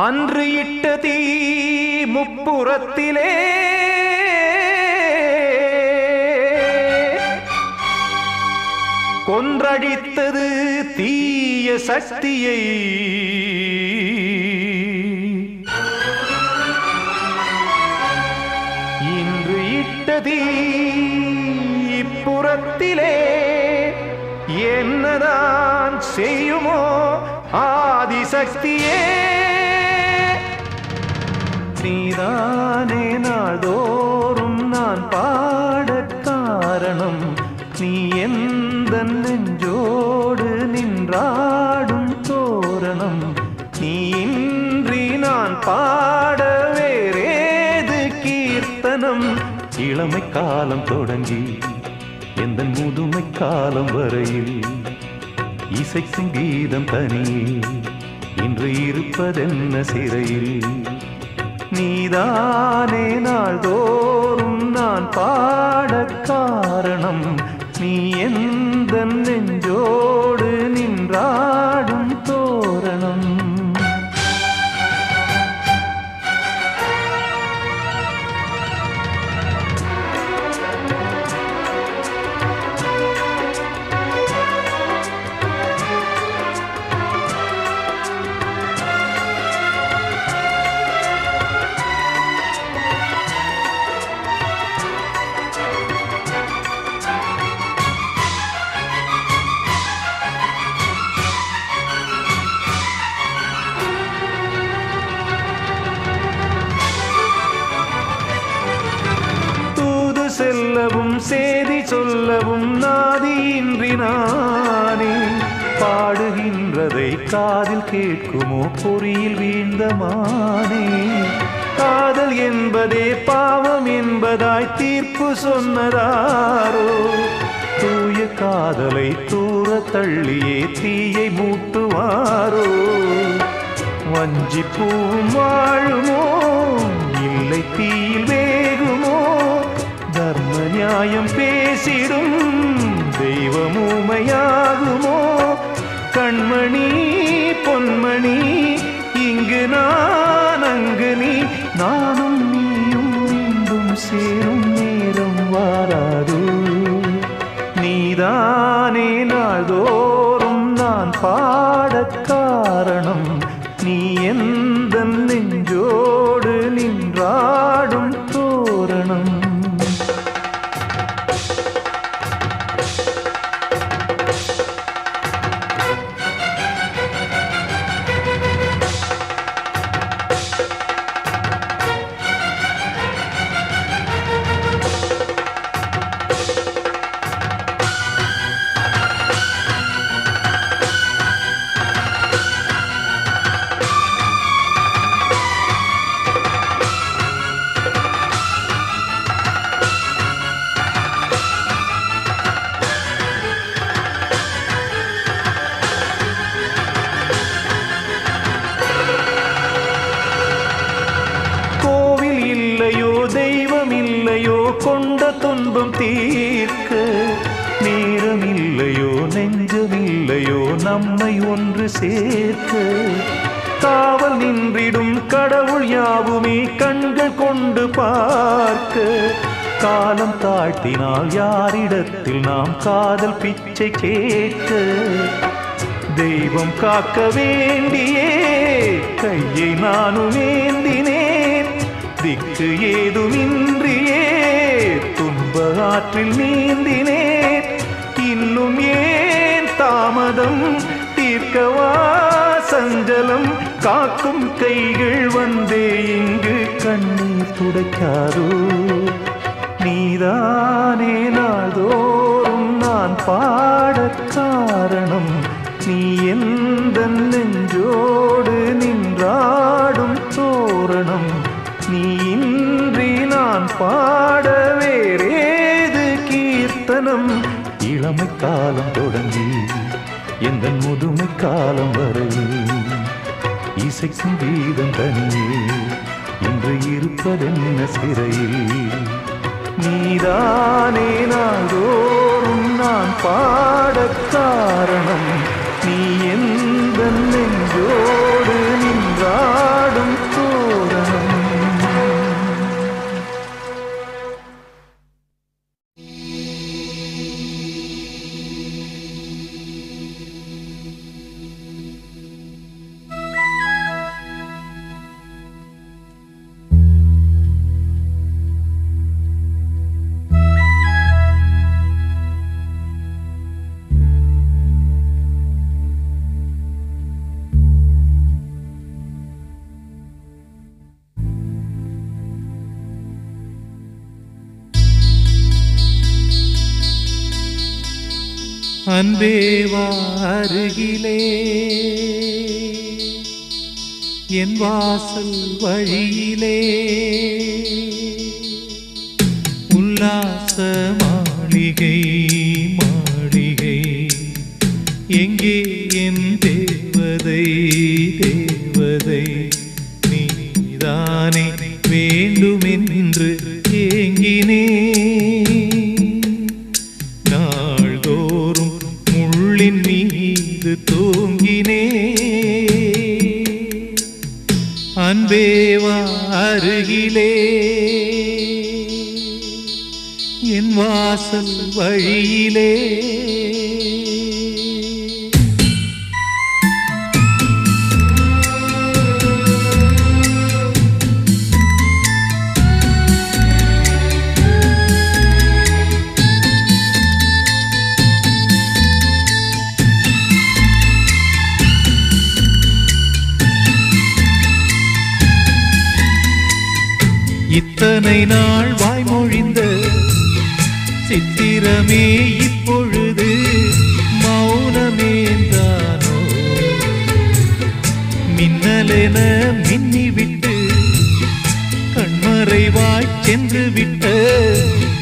அன்று இட்ட தீ முப்புறத்திலே கொன்றடித்தது தீய சக்தியை. இன்று இட்ட தீ இப்புறத்திலே என்னதான் செய்யுமோ ஆதிசக்தியே. நீதானே நாள்தோறும் நான் பாட காரணம், நீ எந்த நெஞ்சோடு நின்றாடும் தோரணம். நீ இன்றி நான் பாட வேறேது கீர்த்தனம். இளமை காலம் தொடங்கி எந்த முதுமை காலம் வரையில் இசைக்கும் கீதம் தனியே இன்று இருப்பதென்ன சிறையில். நீதானே நாள்தோறும் நான் பாட காரணம், நீ எந்த நெஞ்சோடு நின்றாடும் தோரணம். செல்லவும் சேதி சொல்லவும் நாதியின்றி நானே பாடுகின்றதை காதில் கேட்குமோ பொறியில் வீழ்ந்த மானே. காதல் என்பதே பாவம் என்பதாய் தீர்ப்பு சொன்னதாரோ, தூய காதலை தூர தள்ளியே தீயை மூட்டுவாரோ. வஞ்சிப்பூவும் வாழுமோ இல்லை தீயில் வேகுமோ, தர்ம நியாயம் பேசிடும் தெய்வம் ஊமையாகுமோ. கண்மணி பொன்மணி இங்கு நான் அங்கு நீ, நானும் நீயும் மீண்டும் சேரும் நேரம் வாராது. நீதானே நாள்தோறும் நான் பாட காரணம், நீ எந்த நெஞ்சோடு நின்றாடும் தோரணம். தெய்வம் இல்லையோ கொண்ட துன்பம் தீர்க்க, நேரம் இல்லையோ நெஞ்சமில்லையோ நம்மை ஒன்று சேர்க்க. காவல் நின்றிடும் கடவுள் யாவுமே கண்கள் கொண்டு பார்க்க. காலம் தாழ்த்தினால் யாரிடத்தில் நாம் காதல் பிச்சை கேட்க. தெய்வம் காக்க வேண்டியே கையை நானும் ஏந்தினேன், திக்கு ஏதுமின்றியே துன்ப ஆற்றில் நீந்தினேன். இன்னும் ஏன் தாமதம் தீர்க்கவா சஞ்சலம், காக்கும் கைகள் வந்தே இங்கு கண்ணீர் துடைக்காதோ. நீதானே நாள்தோறும் நான் பாட காரணம், நீ எந்த நெஞ்சோடு நின்றாடும் தோரணம். நீ இன்றி நான் பாட வேறேது கீர்த்தனம். இளமை காலம் தொடங்கி எந்த முதுமை காலம் வரை இசைக்கும் கீதம் தனியே இன்று இருப்பதென்ன சிறையில். நீதானே நாள்தோறும் நான் பாட காரணம், நீ எந்த நெஞ்சோடு நின்றாடும் அன்பே வா அருகிலே என் வாசல் வழியிலே உல்லாச மாளிகை மாளிகை எங்கே என் தேவதை தேவதை நீதானே வேண்டுமென்று ஏங்கினே நாள்தோறும் முள்ளின் மீது தூங்கினே அன்பே வா அருகிலே என் வாசல் வழியிலே இத்தனை நாள் வாய்மொழிந்த சித்திரமே இப்பொழுது மௌனமேந்தானோ மின்னலென மின்னிவிட்டு கண்மறைவாய் சென்று விட்ட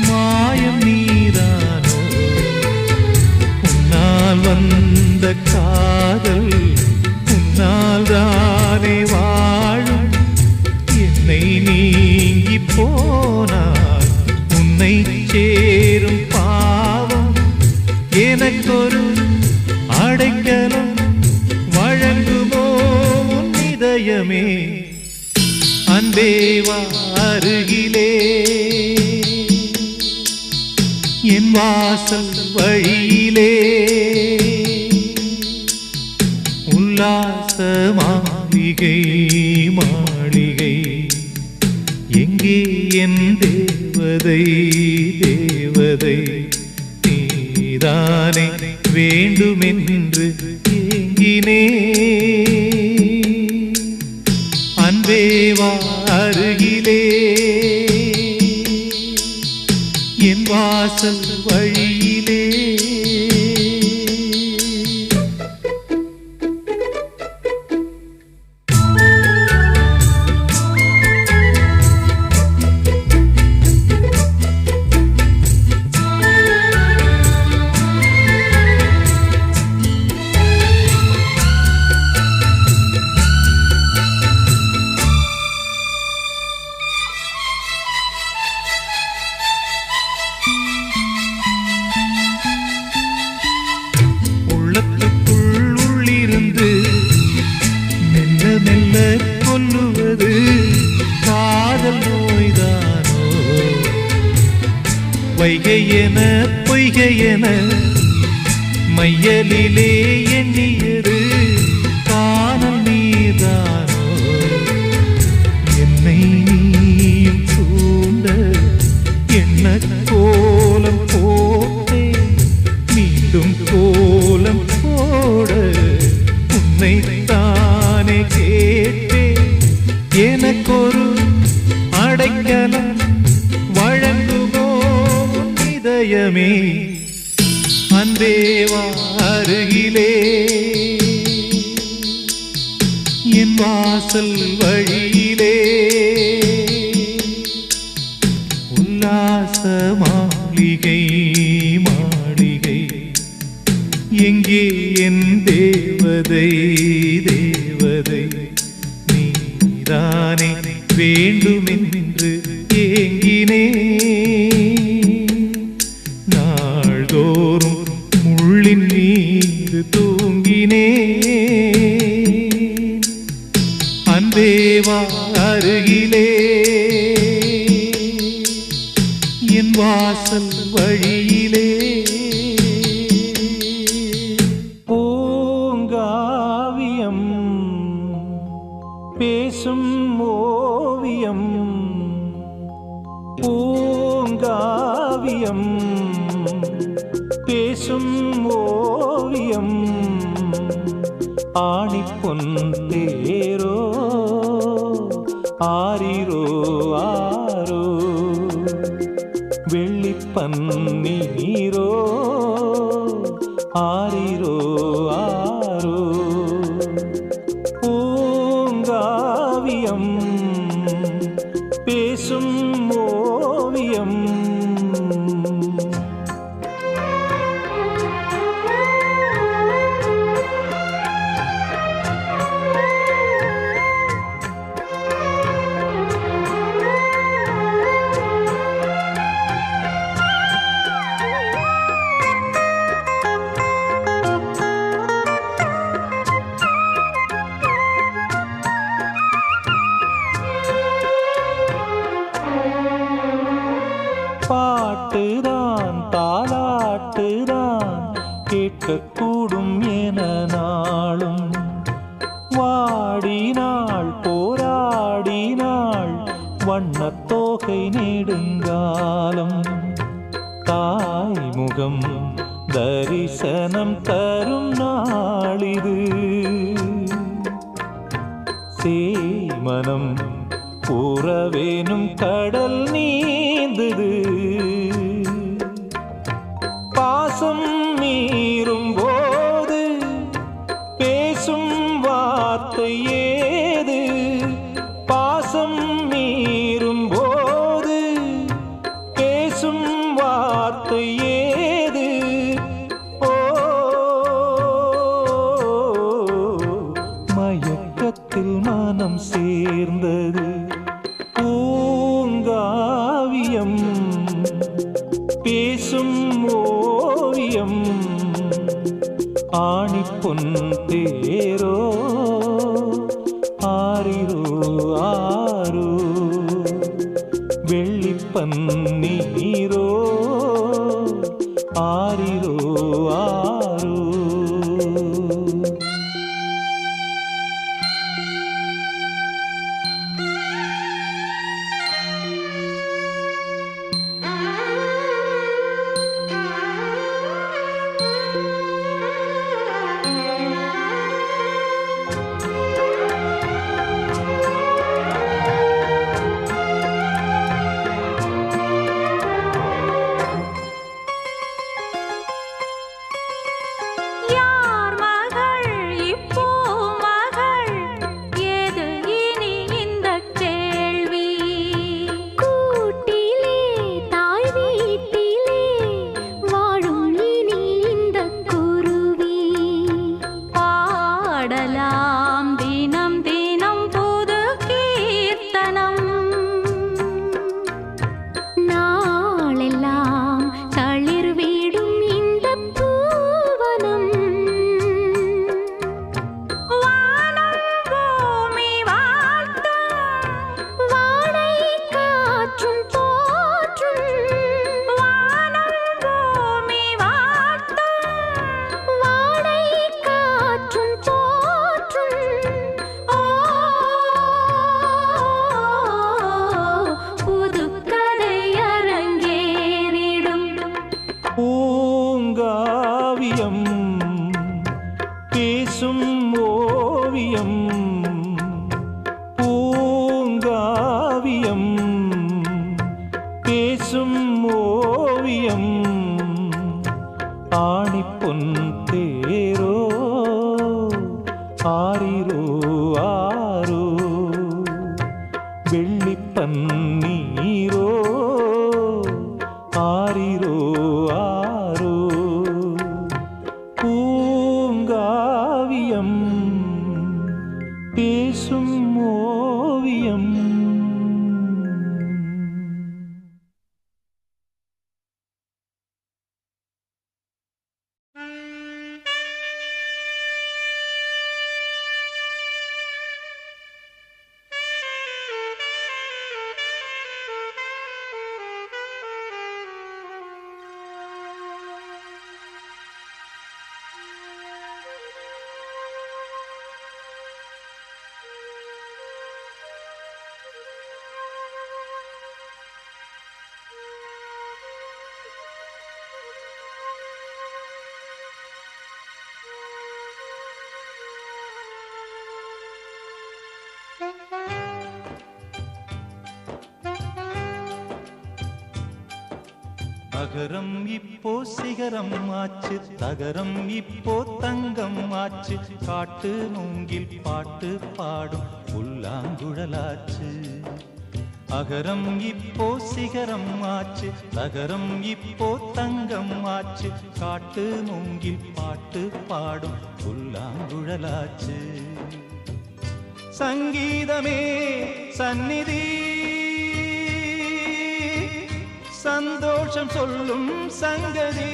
மாயம் நீதானோ உன்னால் வந்த காதல் உன்னால் தானே வாழும் என்னை நீங்கி போனார் உன்னை சேரும் பாவம் எனக்கொரு அடைக்கலம் வழங்குமோ உன் இதயமே அன்பே வா அருகிலே என் வாசல் வழியிலே உல்லாச மாளிகை மாளிகை எங்கே என் தேவதை தேவதை நீதானே வேண்டுமென்று ஏங்கினே அன்பே வா அருகிலே என் வாசல் வழியிலே கொல்லுவது காதல் நோய்தானோ வைகையென பொய்கையென மையலிலே எண்ணியது காணல் நீதானோ என்னை நீயும் சூண்ட என்ன கோலம் போட்டே மீண்டும் கோலம் போட உன்னை தானே கேட்டே எனக்கொரு அடைக்கலம் வழங்குமோ இதயமே அன்பே வா அருகிலே என் வாசல் வழியிலே உல்லாச மாளிகை மாளிகை எங்கே என் தேவதை தேவதை நீதானே வேண்டுமென்று ஏங்கினே நாள்தோறும் முள்ளின் மீது தூங்கினே அன்பே வா அருகிலே என் வாசல் வழியிலே பூங்காவியம் பேசும் ஓவியம் பூங்காவியம் பேசும் ஓவியம் ஆணிப்பொன் தேரோ ஆரிரோ ஆரோ வெள்ளிப்பன்னீரோ ஆரிரோ ஆரோ பூங்காவியம் பேசும் ஓவியம் பாட்டுதான் தாலாட்டுதான் கேட்கக்கூடும் என நாளும் வாடினாள் போராடினாள் வண்ணத்தோகை நெடுங்காலம் தாய்முகம் தரிசனம் தரும் நாளிது சேமனம் உறவேனும் கடல் நீந்தது பாசம் மீறும் போது பேசும் வார்த்தை ஏது பாசம் மீறும் போது பேசும் வார்த்தை ஏது ஓ மயக்கத்தில் மனம் சேர்ந்தது பூங்காவியம் பேசும் ஓவியம் ஆணிப்பொன் தேரோ ஆரிரோ ஆரோ வெள்ளிப்பன்னீரோ ஆரிரோ ஆரோ பூங்காவியம் பேசும் ஓவியம் பூங்காவியம் பேசும் ஓவியம் ஆணிப்பொன் தேரோ ஆரிரோ ஆரோ வெள்ளிப்பன்னீரோ ஆரிரோ ஆரோ பூங்காவியம் பேசும் ஓவியம் அகரம் இப்போ சிகரம் ஆச்சு, தகரம் இப்போ தங்கம் ஆச்சு, காட்டு மூங்கில் பாட்டு பாடும் புல்லாங்குழலாச்சு. அகரம் இப்போ சிகரம் ஆச்சு, தகரம் இப்போ தங்கம் ஆச்சு, காட்டு மூங்கில் பாட்டு பாடும் புல்லாங்குழலாச்சு. சங்கீதமே சந்நிதி, சந்தோஷம் சொல்லும் சங்கதி.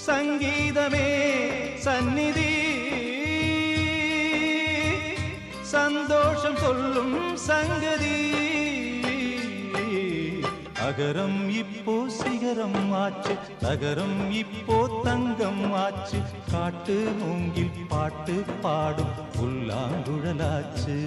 சங்கீதமே சந்நிதி, சந்தோஷம் சொல்லும் சங்கதி. அகரம் இப்போ சிகரம் ஆச்சு, தகரம் இப்போ தங்கம் ஆச்சு, காட்டு மூங்கில் பாட்டு பாடும் புல்லாங்குழலாச்சு.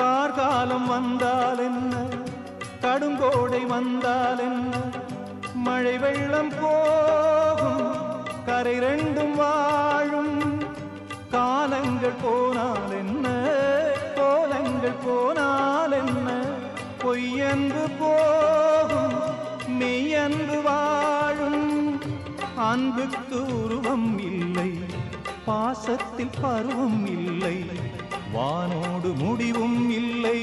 கார்காலம் வந்தால் என்ன, கடுங்கோடை வந்தால் என்ன, மழை வெள்ளம் போகும் கரை ரெண்டும் வாழும். காலங்கள் போனால் என்ன, கோலங்கள் போனால் என்ன, பொய்யன்பு போகும் மெய்யன்பு வாழும். அன்புக்கு உருவம் இல்லை, பாசத்தில் பருவம் இல்லை, வானோடு முடிவும் இல்லை,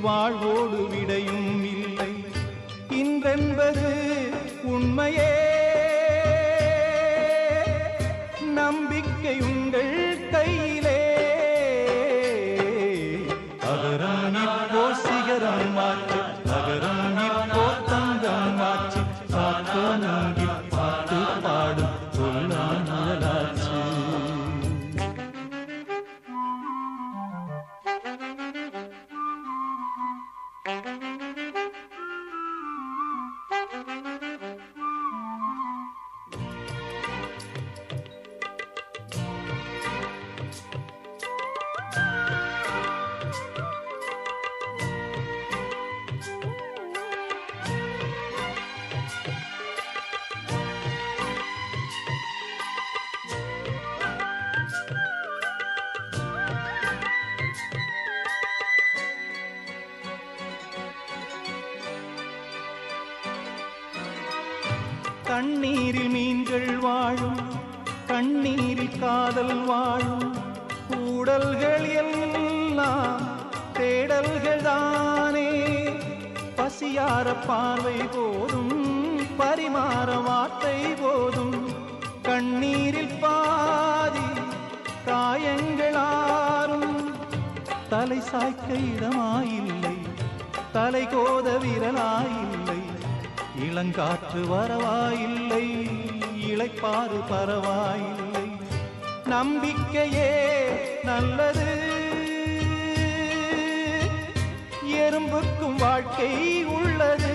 வாழ்வோடு விடையும் இல்லை. இன்றென்பது உண்மையே, நம்பிக்கை உங்கள் கையிலே. அகரம் இப்போ சிகரம் ஆச்சு, அகரம் இப்போ தங்கம் ஆச்சு, காட்டு மூங்கில் பாட்டு பாடும் புல்லாங்குழலாச்சு. கண்ணீரில் மீன்கள் வாழும், கண்ணீரில் காதல் வாழும், கூடல்கள் எல்லாம் தேடல்கள் தானே. பசியார பார்வை போதும், பரிமாற வார்த்தை போதும், கண்ணீரில் பாதி காயங்களாரும். தலை சாய்க்க இடமாயில்லை, தலை கோத விரலாயில்லை, இளங்காற்று வரவாயில்லை, இளைப்பாறு பரவாயில்லை. நம்பிக்கையே நல்லது, எறும்புக்கும் வாழ்க்கை உள்ளது.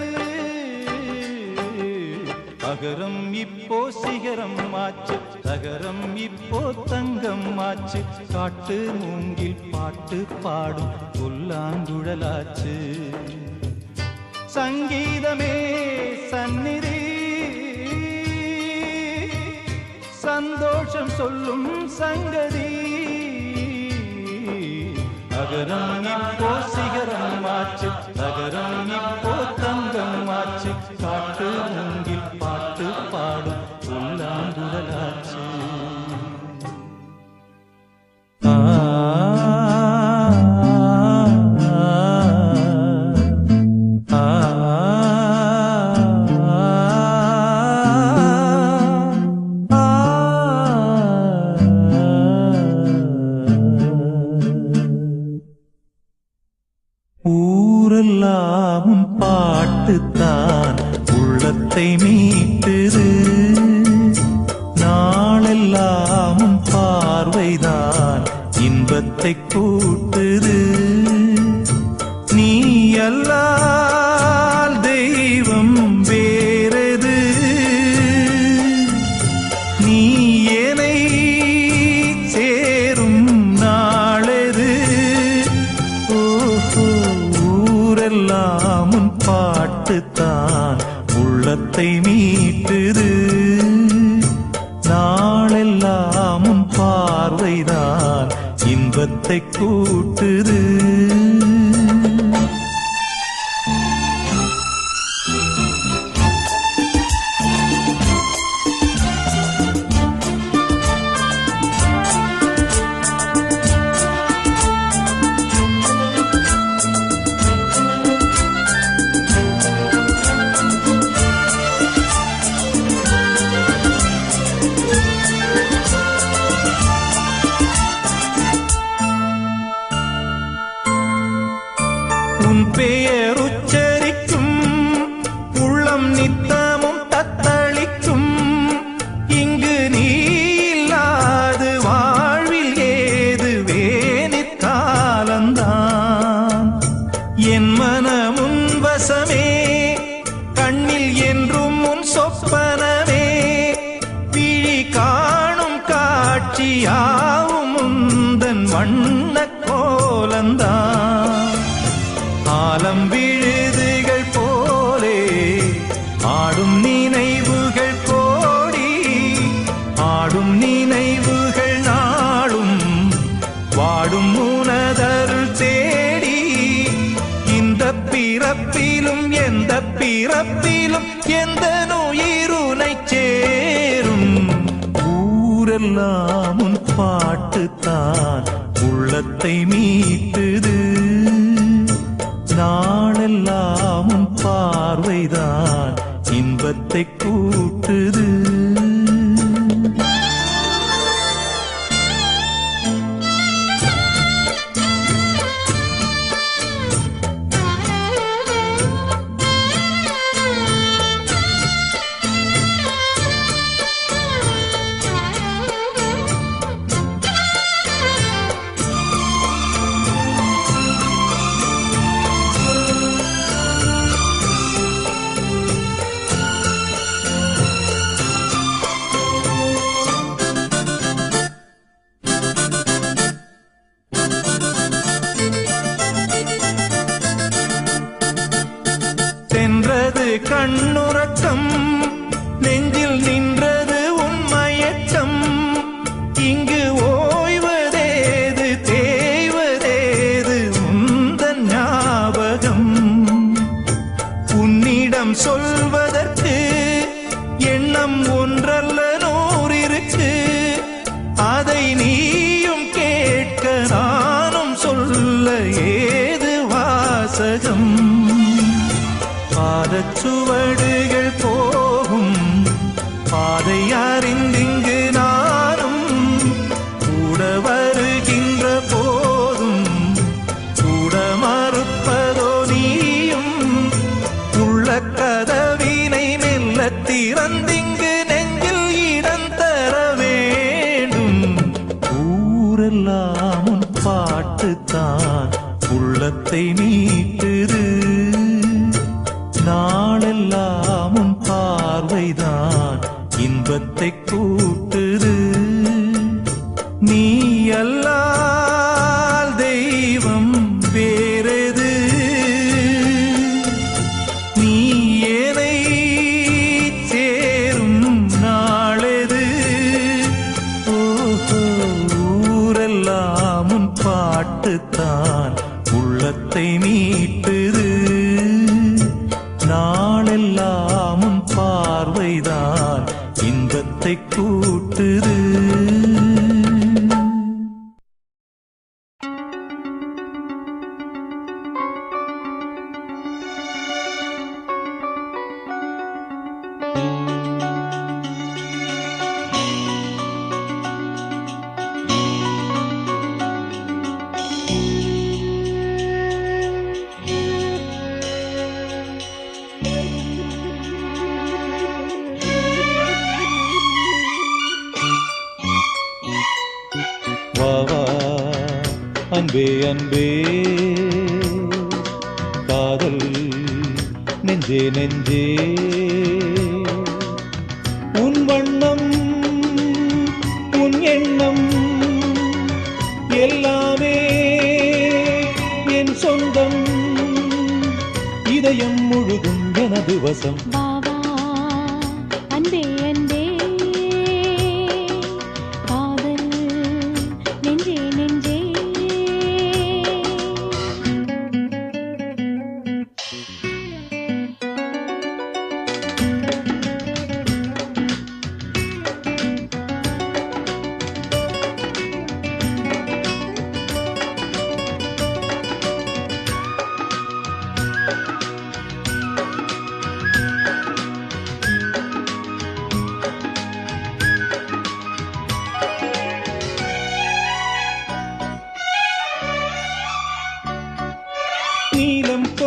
அகரம் இப்போ சிகரம் ஆச்சு, தகரம் இப்போ தங்கம் ஆச்சு, காட்டு மூங்கில் பாட்டு பாடும் புல்லாங்குழலாச்சு. சங்கீதமே சந்நிதி, சந்தோஷம் சொல்லும் சங்கதி. அகரம் இப்போ சிகரம் ஆச்சு, தகரம் இப்போ தங்கம் ஆச்சு, காட்டு மூங்கில் பாட்டு பாடும் புல்லாங்குழலாச்சு. ஊரெல்லாம் பாட்டுத்தான் உள்ளத்தை மீட்டுது, நாளெல்லாம் பார்வைதான் இன்பத்தை கூட்டுது. இன்பத்தை கூட்டுது. உன் பெயர் உச்சரிக்கும் உள்ளம் நித்தமும் தத்தளிக்கும். இங்கு நீ இல்லாது வாழ்வில் ஏது வேணித்தாலந்தான். என் மனமுன் வசமே, கண்ணில் என்றும் உன் சொப்பனமே. விழி காணும் காட்சியாவும் உந்தன் வண்ண கோலந்தான். ஆலம் விழுதுகள் போலே ஆடும் நினைவுகள் கோடி. ஆடும் நினைவுகள் நாளும் வாடும் உனதருள் தேடி. இந்த பிறப்பிலும் எந்த பிறப்பிலும் எந்த உயிருனை சேரும். ஊரெல்லாம் உன் பாட்டுத்தான் உள்ளத்தை மீட்டுது. நாளெல்லாம் உன் பார்வைதான் இன்பத்தை கூட்டுது. சென்றது கண்ணுறக்கம், நெஞ்சில் நின்றது உன் மயக்கம். இங்கு ஓய்வதேது தேய்வதேது உந்தன் ஞாபகம். உன்னிடம் சொல்வதற்கு எண்ணம் ஒன்றல்ல நூறிருக்கு. அதை நீயும் கேட்க நானும் சொல்ல ஏது வாசகம். பாதச்சுவடுகள் போகும் பாதை அறிந்திங்கு நானும் கூட வருகின்ற போதும் கூட மறுப்பதோ நீயும். உள்ள கதவினை மெல்ல திறந்திங்கு நெஞ்சில் இடம் தர வேண்டும். ஊரெல்லாம் உன் பாட்டுத்தான் உள்ளத்தை மீட்டுது. நாளெல்லாம் உன் பார்வைதான் இன்பத்தை கூட்டுது. நீ அல்லால் தெய்வம் வேறெது? நீ ஏனை சேரும் நாளெது? ஓஹோ, ஊரெல்லாம் உன் பாட்டுத்தான் உள்ளத்தை மீட்டுது. நாளெல்லாம் உன் பார்வைதான் இன்பத்தை கூட்டுது. வாவா அன்பே அன்பே, காதல் நெஞ்சே நெஞ்சே, உன் வண்ணம் உன் எண்ணம் எல்லாமே என் சொந்தம். இதயம் முழுதும் எனது வசம். வாவா அன்பே அன்பே, காதல் நெஞ்சே நெஞ்சே,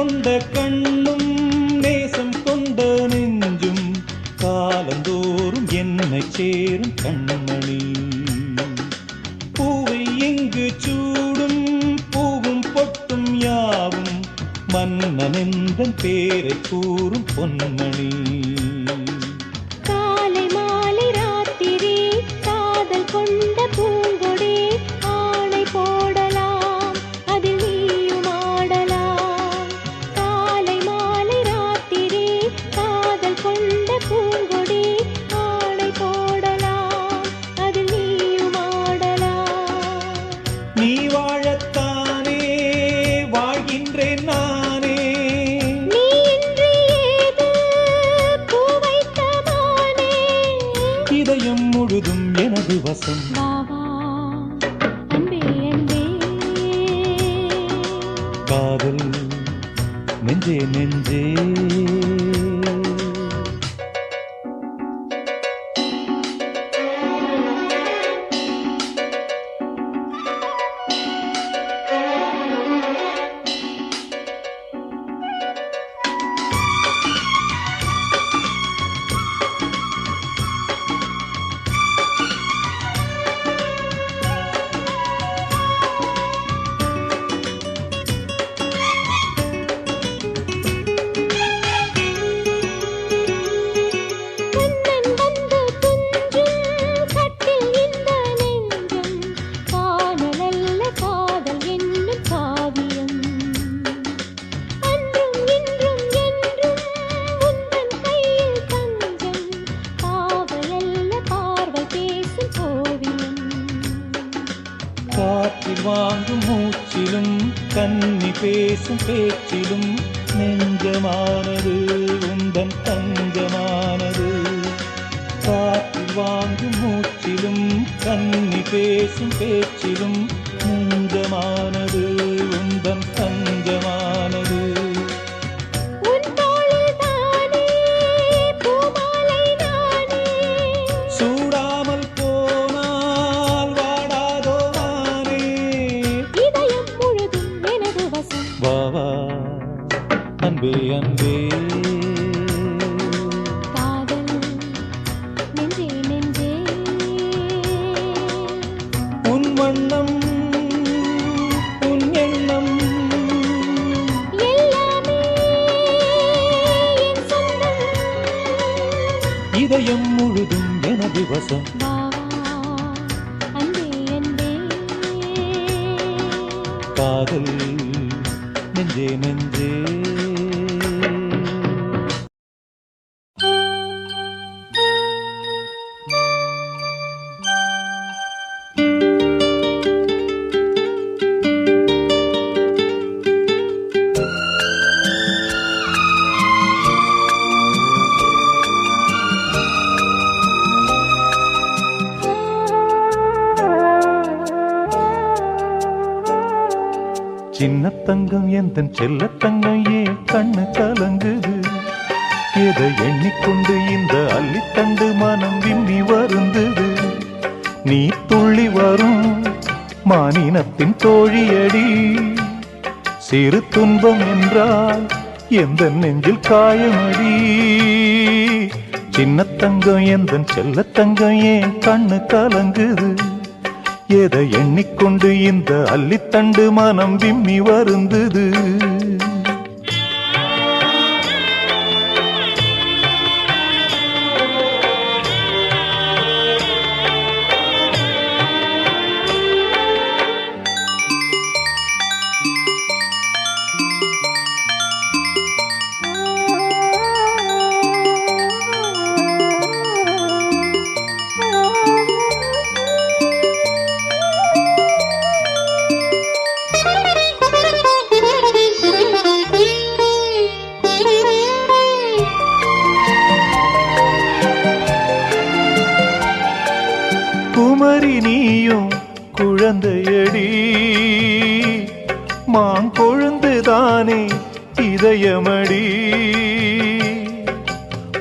கொண்ட கண்ணும் நேசம் கொண்ட நெஞ்சும் காலந்தோறும் என்னை சேரும் கண்மணி. பூவை இங்கு சூடும் பூவும் பொட்டும் யாவும் மன்னனெந்தன் பேரை கூறும் பொன்மணி. காலை மாலை ராத்திரி காதல் கொண்ட பூங்கொடி ஆணை போடலாம் அதில் நீயும் ஆடலாம். காலை மாலை ராத்திரி காதல் கொண்ட பூங்கொடி ஆணை போடலாம் அதில் நீயும் ஆடலாம். நீ வாழத்தானே வாழ்கின்றேன் நானே. நீ இன்றி ஏது பூ வைத்த மானே. இதயம் முழுதும் எனது வசம். வா வா அன்பே அன்பே. காதல் நெஞ்சே நெஞ்சே. கண்ணன் வந்து துஞ்சும் கட்டில் இந்த நெஞ்சம் காணலல்ல காதல் என்னும் காவியம். அன்றும் இன்றும் என்றும் உந்தன் கையில் தஞ்சம் பாவையல்ல பார்வை பேசும் கோவியம். காற்றில் வாங்கும் மூச்சிலும் கன்னி பேசும் பேச்சிலும் நெஞ்சமானது உந்தன் தஞ்சமானது. காற்றில் வாங்கும் மூச்சிலும் கன்னி பேசும் பேச்சிலும் நெஞ்சமானது உந்தன் தஞ்சமானது. உன் தோளில் தானே பூமாலை நானே. சூடாமல் போனால் வாடாதோ நானே. இதயம் முழுதும் எனது வசம். வா வா அன்பே அன்பே. காதல் நெஞ்சே நெஞ்சே. உன் வண்ணம் உன் எண்ணம் எல்லாமே என் சொந்தம். இதயம் முழுதும் எனது வசம். வா வா அன்பே அன்பே. காதல் நெஞ்சே நெஞ்சே. சின்ன தங்கம் எந்தன் செல்ல தங்கம் ஏன் கண்ணு கலங்குது. எதை எண்ணிக்கொண்டு இந்த அள்ளித்தண்டு மனம் விம்மி வருந்தது. நீ துள்ளி வரும் மானினத்தின் தோழியடி. சிறு துன்பம் என்றால் எந்த நெஞ்சில் காயமடி. சின்ன தங்கம் எந்தன் செல்ல தங்கம் ஏன் கண்ணு கலங்குது. எதை எண்ணிக்கொண்டு இந்த அள்ளித்தண்டு மனம் விம்மி வருந்தது. குமரி நீயும் குழந்தையடி. மாங்கொழுந்துதானே இதயமடி.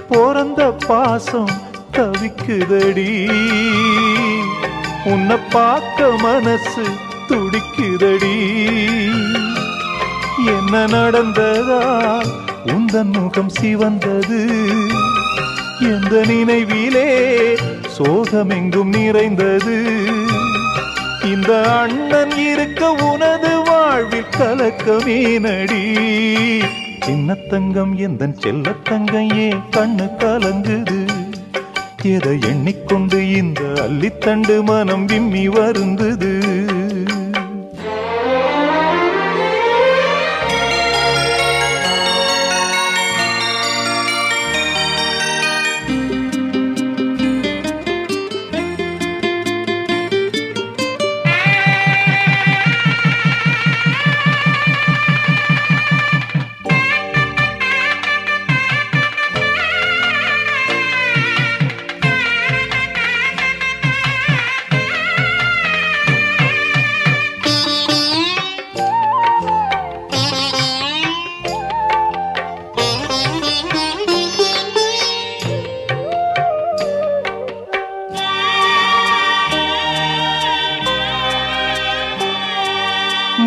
பிறந்த பாசம் தவிக்குதடி. உன்னை பார்க்க மனசு துடிக்குதடி. என்ன நடந்ததா உந்தன் முகம் சிவந்தது எந்த நினைவிலே சோகமெங்கும் நிறைந்தது இந்த அண்ணன் இருக்க உனது வாழ்வில் கலக்கமே நடி சின்னத்தங்கம் எந்தன் செல்லத்தங்கம் ஏன் கண்ணு கலங்குது எதை எண்ணிக்கொண்டு இந்த அள்ளித்தண்டு மனம் விம்மி வருந்தது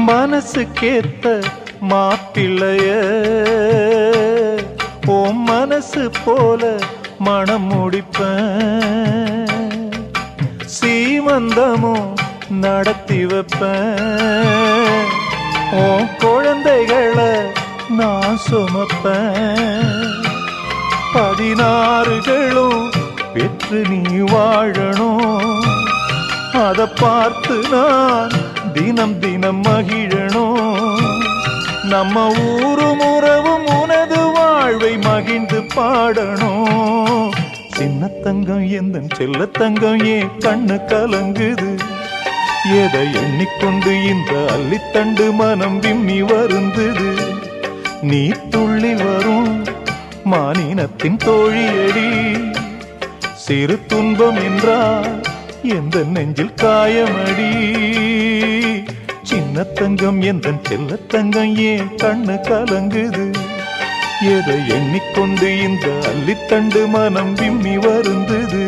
மனசுக்கேத்த மாப்பிள்ளைய ஓ மனசு போல மனம் முடிப்பேன் சீமந்தமும் நடத்தி வைப்பேன் ஓ குழந்தைகளை நான் சுமப்பேன் 16களும் பெற்று நீ வாழணும் அதை பார்த்து நான் தினம் தினம் மகிழணும் நம்ம ஊரும் உறவும் உனது வாழ்வை மகிழ்ந்து பாடணும் சின்னத்தங்கம் எந்தன் செல்லத்தங்கம் ஏன் கண்ணு கலங்குது எதை எண்ணிக்கொண்டு இந்த அள்ளித்தண்டு மனம் விம்மி வருந்தது நீ துள்ளி வரும் மானினத்தின் தோழியடி சிறு துன்பம் என்றால் எந்த நெஞ்சில் காயமடி சின்னத்தங்கம் எந்தன் செல்லத்தங்கம் ஏன் கண்ணு கலங்குது எதை எண்ணிக்கொண்டு இந்த அள்ளித்தண்டு மனம் விம்மி வருந்தது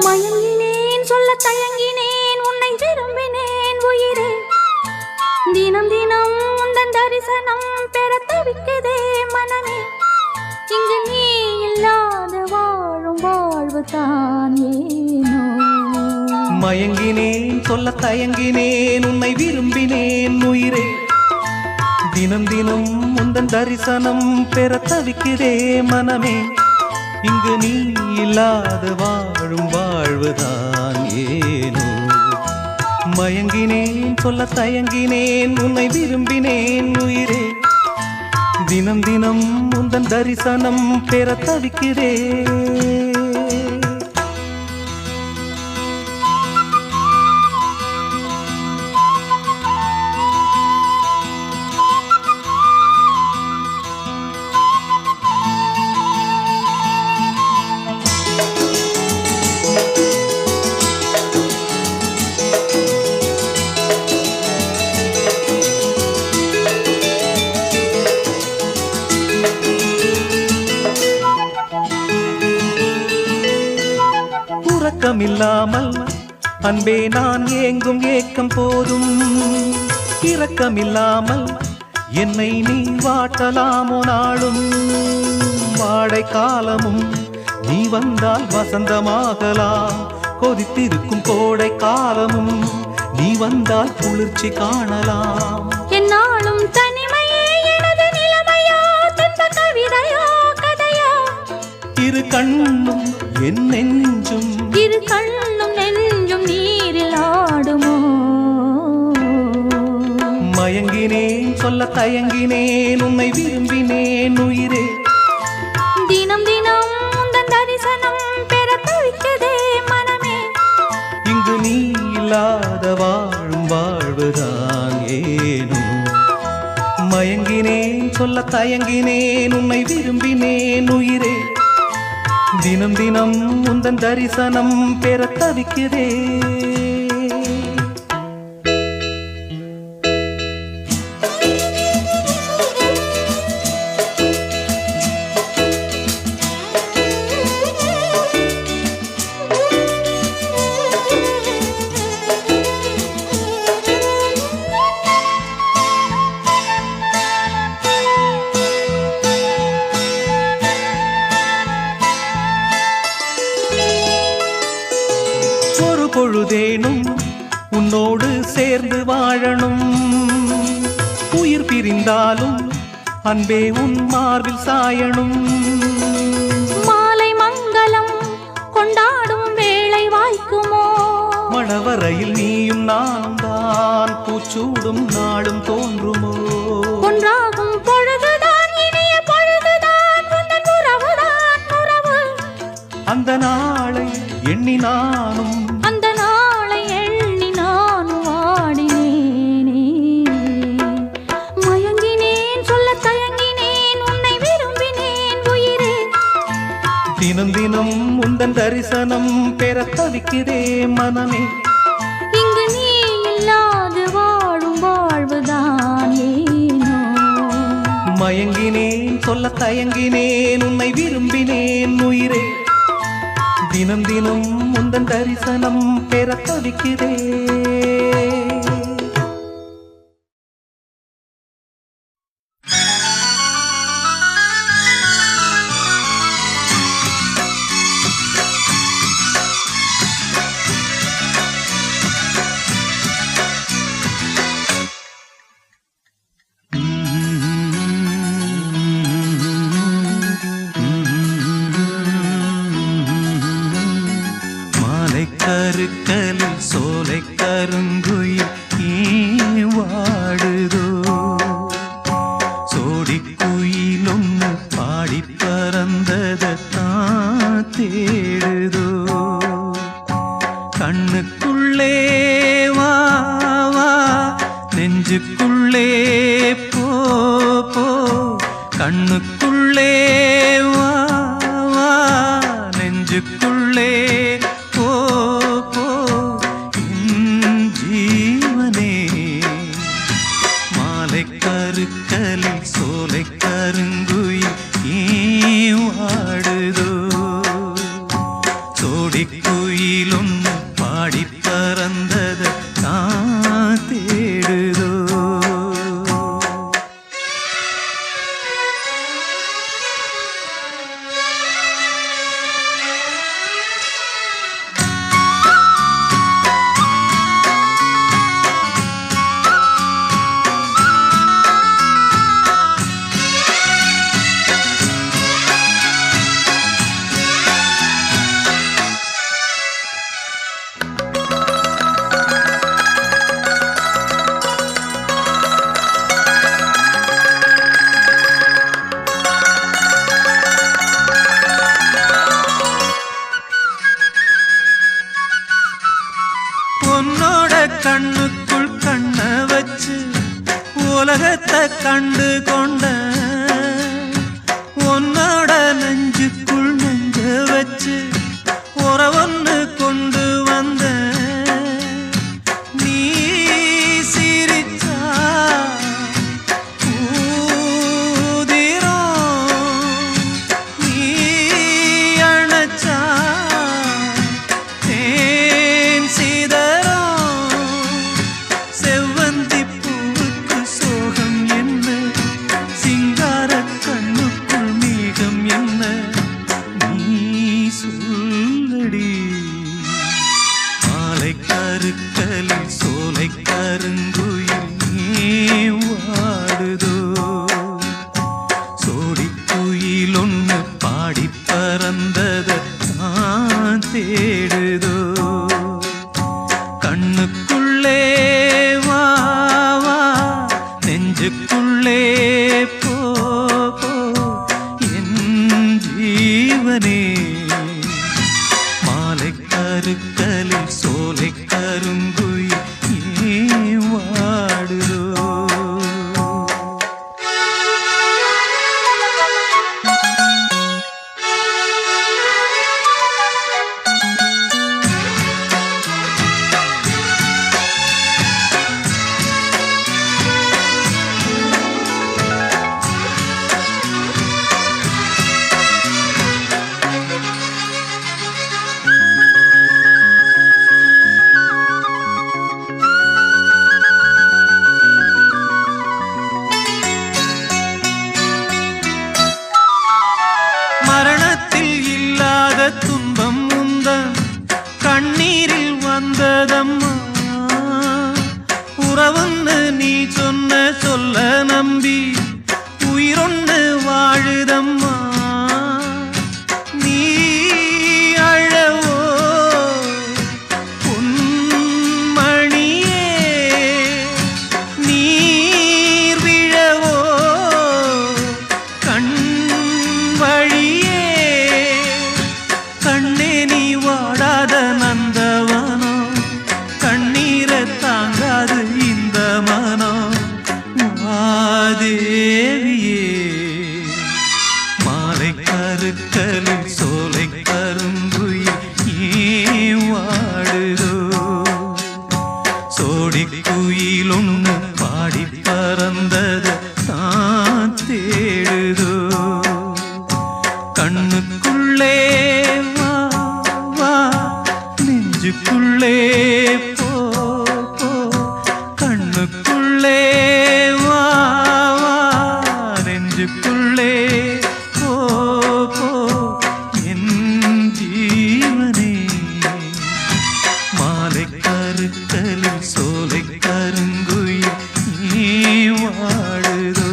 மயங்கினேன் சொல்ல தயங்கினேன் உன்னை விரும்பினேன் உயிரே தினம் தினம் உந்தன் தரிசனம் பெற தவிக்குதே மனமே இங்கு நீ இல்லாத வாழும் வாழ்வு தான் ஏனோ மயங்கினேன் சொல்ல தயங்கினேன் உன்னை விரும்பினேன் உயிரே தினம் தினம் உந்தன் தரிசனம் பெற தவிக்குதே மனமே இங்கு நீ இல்லாத வாழும் வாழ்வுதான் ஏனோ மயங்கினேன் சொல்ல தயங்கினேன் உன்னை விரும்பினேன் உயிரே தினம் தினம் உந்தன் தரிசனம் பெற தவிக்கிறேன் இரக்கமில்லாமல் அன்பே நான் ஏங்கும் ஏக்கம் போதும் இரக்கமில்லாமல் என்னை நீ வாட்டலாமோ நாளும் வாடை காலமும் நீ வந்தால் வசந்தமாகலாம் கொதித்திருக்கும் கோடை காலமும் நீ வந்தால் குளிர்ச்சி காணலாம் என்னாலும் தனிமையே எனது நிலைமையா துன்ப கவிதையோ கதையோ இரு கண்ணும் என் நெஞ்சும் இரு கண்ணும் நெஞ்சும் நீரில் ஆடுமோ மயங்கினேன் சொல்ல தயங்கினேன் உன்னை விரும்பினேன் உயிரே தினம் தினம் உந்தன் தரிசனம் பெற தவிக்குதே மனமே இங்கு நீ இல்லாத வாழும் சொல்ல தயங்கினேன் உன்னை விரும்பினேன் உயிரே தினம் தினம் உந்தன் தரிசனம் பெற தவிக்கிறே பொழுதேனும் உன்னோடு சேர்ந்து வாழணும் உயிர் பிரிந்தாலும் அன்பே உன் மார்பில் சாயணும் மாலை மங்களம் கொண்டாடும் வேளை வாய்க்குமோ மணவரையில் நீயும் நானும் தான் பூச்சூடும் நாளும் தோன்றுமோ ஒன்றாகும் பொழுதுதான் இனிய பொழுதுதான் உந்தன் உறவுதான் உறவு அந்த நாளை எண்ணி நானும் அந்த நாளை எண்ணி நானும் வாடினேனே மயங்கினேன் சொல்ல தயங்கினேன் உன்னை விரும்பினேன் உயிரே தினம் தினம் உந்தன் தரிசனம் பெற தவிக்கிறே மனமே இங்கு நீ இல்லாது வாழும் வாழ்வுதான் ஏனோ மயங்கினேன் சொல்ல தயங்கினேன் உன்னை விரும்பினேன் உயிரே தினம் தினம் உந்தன் தரிசனம் பெற தவிக்கிறே கருக்கலில் சோலை கருங்குயில் வாடுதோ சோடி குயில் ஒன்று பாடி பறந்ததான் தேடுதோ கண்ணுக்குள்ளே வா வா நெஞ்சுக்குள்ளே போ போ கண்ணுக்குள்ளே வா வா நெஞ்சுக்குள்ளே கருக்கலில் சோலை கருங்குயில் வாடுதோ சோடி குயில் ஒன்று பாடி பறந்தது தான் தேடுதோ உன்னோட கண்ணுக்குள் கண்ண வச்சு உலகத்தை கண்டு கொண்ட உன்னோட நெஞ்சுக்குள் நெஞ்ச வச்சு உறவொன்னு கொண்டு வந்த நீ சிரிச்சா ஊதிரும் நீ அணைச்சா கருக்கலில் சோலை கருங்குயில் வாடுதோ சோடி குயில் ஒன்று பாடி பறந்தத தான் தேடுதோ கண்ணுக்குள்ளே வா வா நெஞ்சுக்குள்ளே போ போ என் ஜீவனே மாலை கருக்கலில் சோலை கருங்குயில் வாடுதோ சொல்ல நம்பி உயிரொன்னு வாழுதம்மா. நீ அழவோ பொன்மணியே, நீர் விழவோ கண் வழியே. கண்ணே நீ வாடாத நந்தவனோ, கண்ணீரை தாங்காது இந்த மனோ. மாதேவியே மாலை கருக்கலில் சோலை கருங்குயில் ஏன் வாடுதோ. சோடி குயில் ஒன்று பாடி பறந்தது தான் தேடுதோ. கண்ணுக்குள்ளே வா வா, நெஞ்சுக்குள்ளே போ போ. கண்ணுக்குள்ளே வா வா, நெஞ்சுக்குள்ளே போ போ. என் ஜீவனே மாலை கருக்கலில் சோலை கருங்குயில் நீ வாடுதோ.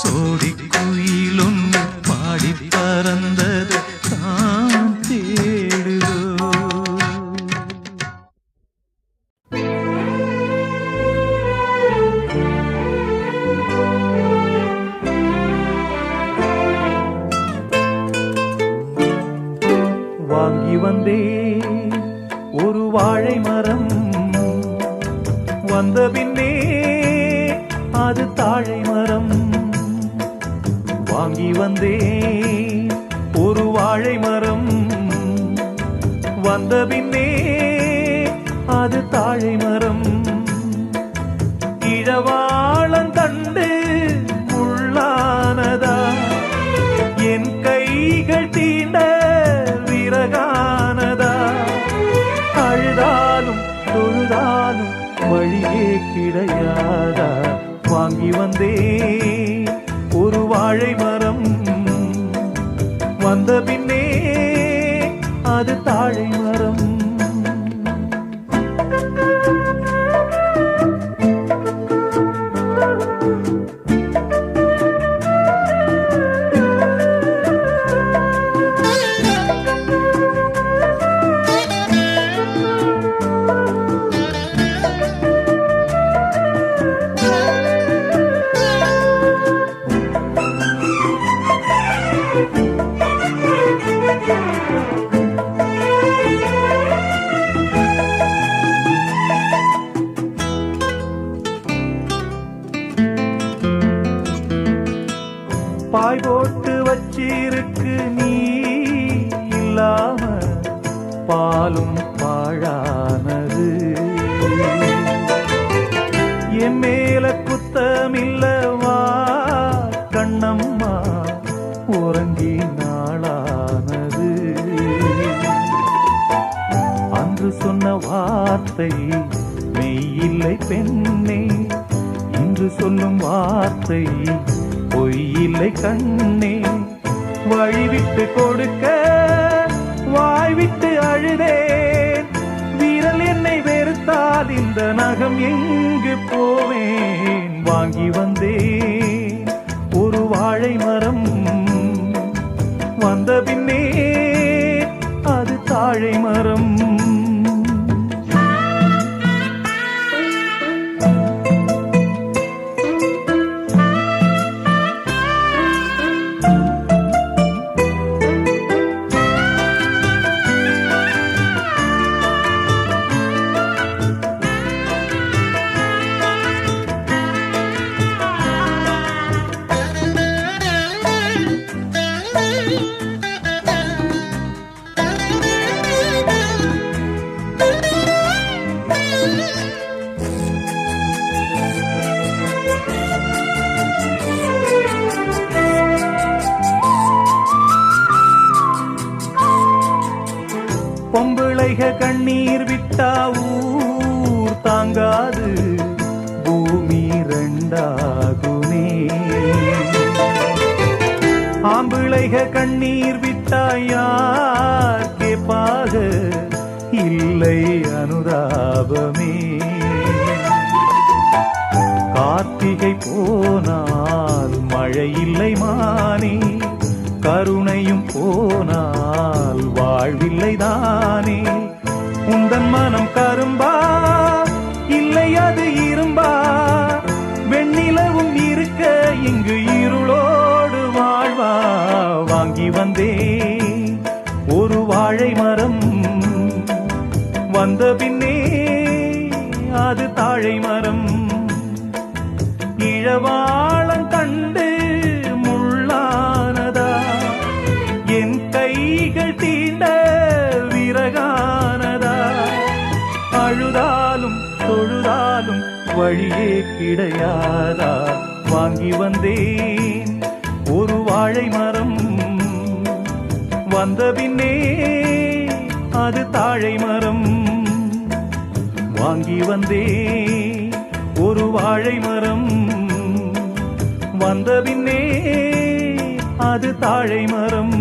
சோடி குயில் ஒன்று பாடி பறந்தது தான் தேடுதோ. வாங்கி வந்தே ஒரு வாழை மரம், வந்த பின்னே அது தாழை மரம். வாங்கி வந்தே ஒரு வாழை மரம், வந்த பின்னே அது தாழை மரம். இழவாளன் தண்டு முள்ளானதா, என் கைகள் தீண்ட விறகானதா. அழுதாலும் தொழுதாலும் வழியே கிடையாதா. வாங்கி வந்தே ஒரு வாழை மரம், வந்த பின்னே அது தாழை மரம். பாய் போட்டு வச்சிருக்கு நீ இல்லாம, பாலும் பாழானது. என் மேல குத்தமில்லவா கண்ணம்மா, உறங்கி நாளானது. அன்று சொன்ன வார்த்தை மெய்யில்லை பெண்ணே, இன்று சொல்லும் வார்த்தை பொய்யில்லை கண்ணே. வழிவிட்டு கொடுக்க வாய்விட்டு அழுதேன், விரல் என்னை வெறுத்தால் இந்த நகம் எங்கு போவேன். வாங்கி வந்தேன் ஒரு வாழை மரம், வந்த பின்னே அது தாழை மரம். பொம்பிளைக கண்ணீர் விட்டா ஊர் தாங்காது, பூமி ரெண்டாகுமே. ஆம்பிளைக கண்ணீர் விட்டா யார் கேப்பாக, இல்லை அனுதாபமே. கார்த்திகை போனால் மழை இல்லை மானே, கருணையும் போனால் வாழ்வில்லை தானே. உந்தன் மனம் கரும்பா இல்லை அது இரும்பா, வெண்ணிலவும் இருக்க இங்கு இருளோடு வாழ்வா. வாங்கி வந்தே ஒரு வாழை மரம், வந்த பின்னே அது தாழை மரம். இழவாளம் கண்டு முள்ளானதா, என் கைகள் தீண்ட விறகானதா. அழுதாலும் தொழுதாலும் வழியே கிடையாதா. வாங்கி வந்தேன் ஒரு வாழை மரம், வந்த பின்னே அது தாழை மரம். வாங்கி வந்தேன் ஒரு வாழை மரம், வந்த பின்னே அது தாழை மரம்.